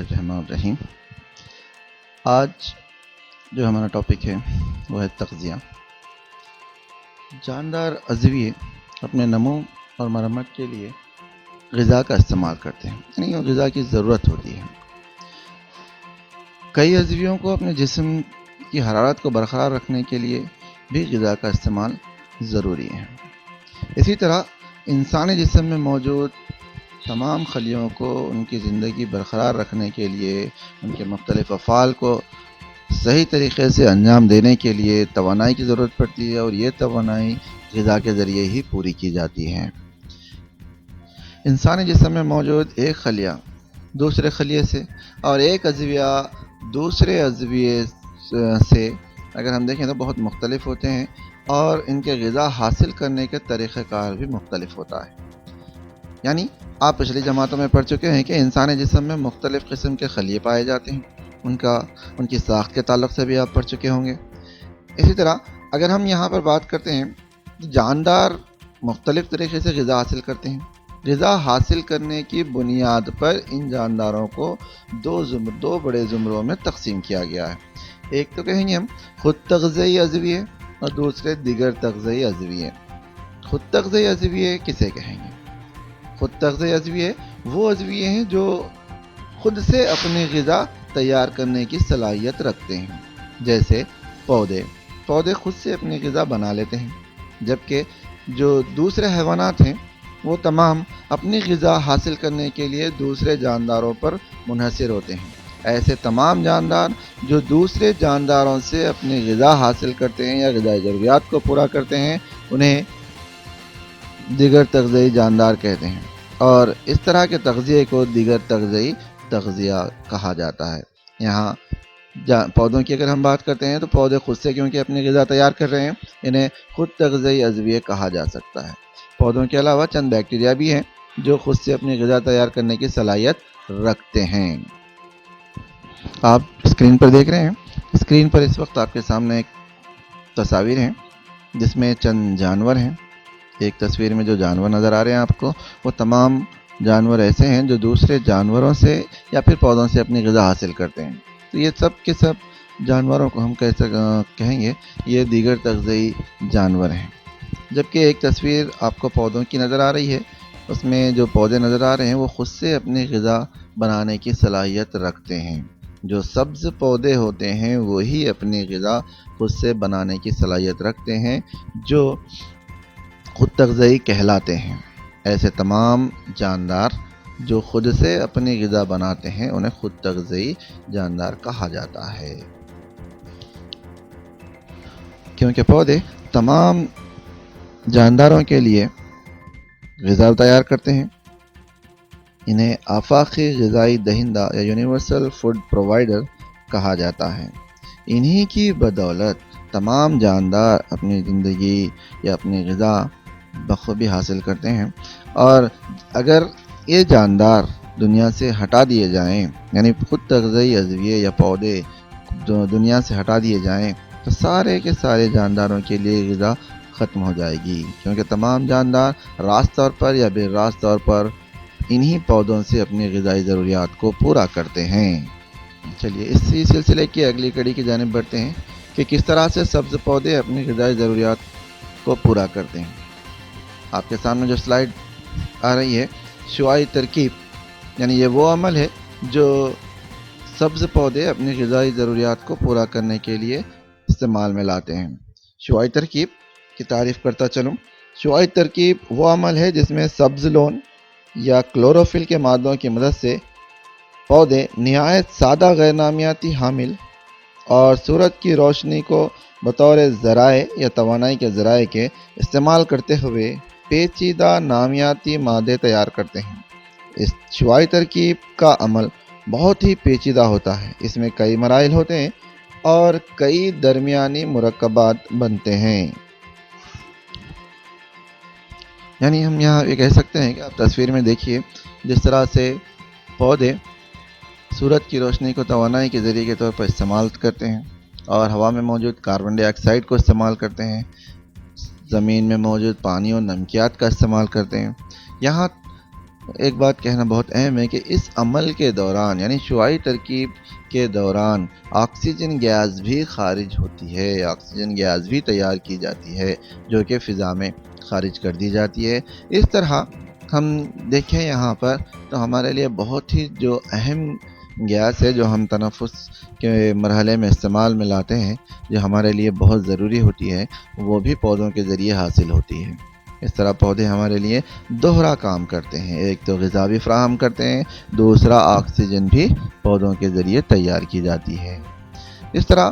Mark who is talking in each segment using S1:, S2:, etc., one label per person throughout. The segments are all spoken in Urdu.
S1: الرحمن الرحیم۔ آج جو ہمارا ٹاپک ہے وہ ہے تغذیہ۔ جاندار عضویے اپنے نمو اور مرمت کے لیے غذا کا استعمال کرتے ہیں، یعنی غذا کی ضرورت ہوتی ہے۔ کئی عضویوں کو اپنے جسم کی حرارت کو برقرار رکھنے کے لیے بھی غذا کا استعمال ضروری ہے۔ اسی طرح انسانی جسم میں موجود تمام خلیوں کو ان کی زندگی برقرار رکھنے کے لیے، ان کے مختلف افعال کو صحیح طریقے سے انجام دینے کے لیے توانائی کی ضرورت پڑتی ہے، اور یہ توانائی غذا کے ذریعے ہی پوری کی جاتی ہے۔ انسانی جسم میں موجود ایک خلیہ دوسرے خلیے سے اور ایک عضویہ دوسرے عضویے سے اگر ہم دیکھیں تو بہت مختلف ہوتے ہیں، اور ان کے غذا حاصل کرنے کے طریقہ کار بھی مختلف ہوتا ہے۔ یعنی آپ پچھلی جماعتوں میں پڑھ چکے ہیں کہ انسانی جسم میں مختلف قسم کے خلیے پائے جاتے ہیں، ان کی ساخت کے تعلق سے بھی آپ پڑھ چکے ہوں گے۔ اسی طرح اگر ہم یہاں پر بات کرتے ہیں تو جاندار مختلف طریقے سے غذا حاصل کرتے ہیں۔ غذا حاصل کرنے کی بنیاد پر ان جانداروں کو دو بڑے زمروں میں تقسیم کیا گیا ہے۔ ایک تو کہیں گے ہم خود تغذیہ عضویے اور دوسرے دیگر تغذیہ عضویے۔ خود تغذیہ عضویے کسے کہیں گے؟ خود تغذیہ عضویے وہ عضویے ہیں جو خود سے اپنی غذا تیار کرنے کی صلاحیت رکھتے ہیں، جیسے پودے خود سے اپنی غذا بنا لیتے ہیں، جبکہ جو دوسرے حیوانات ہیں وہ تمام اپنی غذا حاصل کرنے کے لیے دوسرے جانداروں پر منحصر ہوتے ہیں۔ ایسے تمام جاندار جو دوسرے جانداروں سے اپنی غذا حاصل کرتے ہیں یا غذائی ضروریات کو پورا کرتے ہیں انہیں دیگر تغذیہ جاندار کہتے ہیں، اور اس طرح کے تغذیے کو دیگر تغذیہ کہا جاتا ہے۔ یہاں پودوں کی اگر ہم بات کرتے ہیں تو پودے خود سے کیونکہ اپنی غذا تیار کر رہے ہیں، انہیں خود تغذیہ عضویہ کہا جا سکتا ہے۔ پودوں کے علاوہ چند بیکٹیریا بھی ہیں جو خود سے اپنی غذا تیار کرنے کی صلاحیت رکھتے ہیں۔ آپ اسکرین پر دیکھ رہے ہیں، اسکرین پر اس وقت آپ کے سامنے ایک تصاویر ہیں جس میں چند جانور ہیں۔ ایک تصویر میں جو جانور نظر آ رہے ہیں آپ کو، وہ تمام جانور ایسے ہیں جو دوسرے جانوروں سے یا پھر پودوں سے اپنی غذا حاصل کرتے ہیں۔ تو یہ سب کے سب جانوروں کو ہم کہیں گے یہ دیگر تغذیہ جانور ہیں۔ جبکہ ایک تصویر آپ کو پودوں کی نظر آ رہی ہے، اس میں جو پودے نظر آ رہے ہیں وہ خود سے اپنی غذا بنانے کی صلاحیت رکھتے ہیں۔ جو سبز پودے ہوتے ہیں وہی اپنی غذا خود سے بنانے کی صلاحیت رکھتے ہیں، جو خود تغذیہ کہلاتے ہیں۔ ایسے تمام جاندار جو خود سے اپنی غذا بناتے ہیں انہیں خود تغذیہ جاندار کہا جاتا ہے۔ کیونکہ پودے تمام جانداروں کے لیے غذا تیار کرتے ہیں، انہیں آفاقی غذائی دہندہ یا یونیورسل فوڈ پرووائیڈر کہا جاتا ہے۔ انہی کی بدولت تمام جاندار اپنی زندگی یا اپنی غذا بخوبی حاصل کرتے ہیں، اور اگر یہ جاندار دنیا سے ہٹا دیے جائیں، یعنی خود تغذیہ عضویے یا پودے دنیا سے ہٹا دیے جائیں تو سارے کے سارے جانداروں کے لیے غذا ختم ہو جائے گی، کیونکہ تمام جاندار راست طور پر یا بے راست طور پر انہی پودوں سے اپنی غذائی ضروریات کو پورا کرتے ہیں۔ چلیے اسی سلسلے کی اگلی کڑی کی جانب بڑھتے ہیں کہ کس طرح سے سبز پودے اپنی غذائی ضروریات کو پورا کرتے ہیں۔ آپ کے سامنے جو سلائیڈ آ رہی ہے، شعاعی ترکیب، یعنی یہ وہ عمل ہے جو سبز پودے اپنی غذائی ضروریات کو پورا کرنے کے لیے استعمال میں لاتے ہیں۔ شعاعی ترکیب کی تعریف کرتا چلوں۔ شعاعی ترکیب وہ عمل ہے جس میں سبز لون یا کلوروفل کے مادوں کی مدد سے پودے نہایت سادہ غیر نامیاتی حامل اور سورج کی روشنی کو بطور ذرائع یا توانائی کے ذرائع کے استعمال کرتے ہوئے پیچیدہ نامیاتی مادے تیار کرتے ہیں۔ اس شعاعی ترکیب کا عمل بہت ہی پیچیدہ ہوتا ہے، اس میں کئی مراحل ہوتے ہیں اور کئی درمیانی مرکبات بنتے ہیں۔ یعنی ہم یہاں یہ کہہ سکتے ہیں کہ آپ تصویر میں دیکھیے جس طرح سے پودے سورج کی روشنی کو توانائی کے ذریعے کے طور پر استعمال کرتے ہیں، اور ہوا میں موجود کاربن ڈائی آکسائڈ کو استعمال کرتے ہیں، زمین میں موجود پانی اور نمکیات کا استعمال کرتے ہیں، یہاں ایک بات کہنا بہت اہم ہے کہ اس عمل کے دوران یعنی شعاعی ترکیب کے دوران آکسیجن گیس بھی خارج ہوتی ہے، آکسیجن گیس بھی تیار کی جاتی ہے جو کہ فضا میں خارج کر دی جاتی ہے۔ اس طرح ہم دیکھیں یہاں پر تو ہمارے لیے بہت ہی جو اہم گیس ہے جو ہم تنفس کے مرحلے میں استعمال میں لاتے ہیں، جو ہمارے لیے بہت ضروری ہوتی ہے، وہ بھی پودوں کے ذریعے حاصل ہوتی ہے۔ اس طرح پودے ہمارے لیے دوہرا کام کرتے ہیں، ایک تو غذا بھی فراہم کرتے ہیں، دوسرا آکسیجن بھی پودوں کے ذریعے تیار کی جاتی ہے۔ اس طرح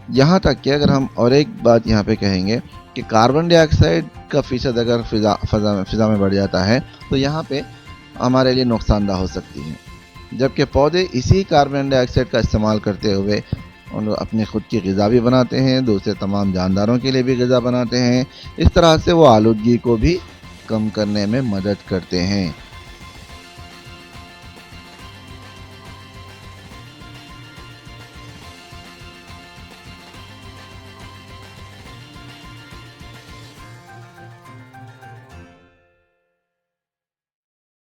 S1: یہاں تک کہ اگر ہم اور ایک بات یہاں پہ کہیں گے کہ کاربن ڈائی آکسائڈ کا فیصد اگر فضا میں بڑھ جاتا ہے تو یہاں پہ ہمارے لیے نقصان دہ ہو سکتی ہے، جبکہ پودے اسی کاربن ڈائی آکسائڈ کا استعمال کرتے ہوئے اپنی خود کی غذا بھی بناتے ہیں، دوسرے تمام جانداروں کے لیے بھی غذا بناتے ہیں۔ اس طرح سے وہ آلودگی کو بھی کم کرنے میں مدد کرتے ہیں۔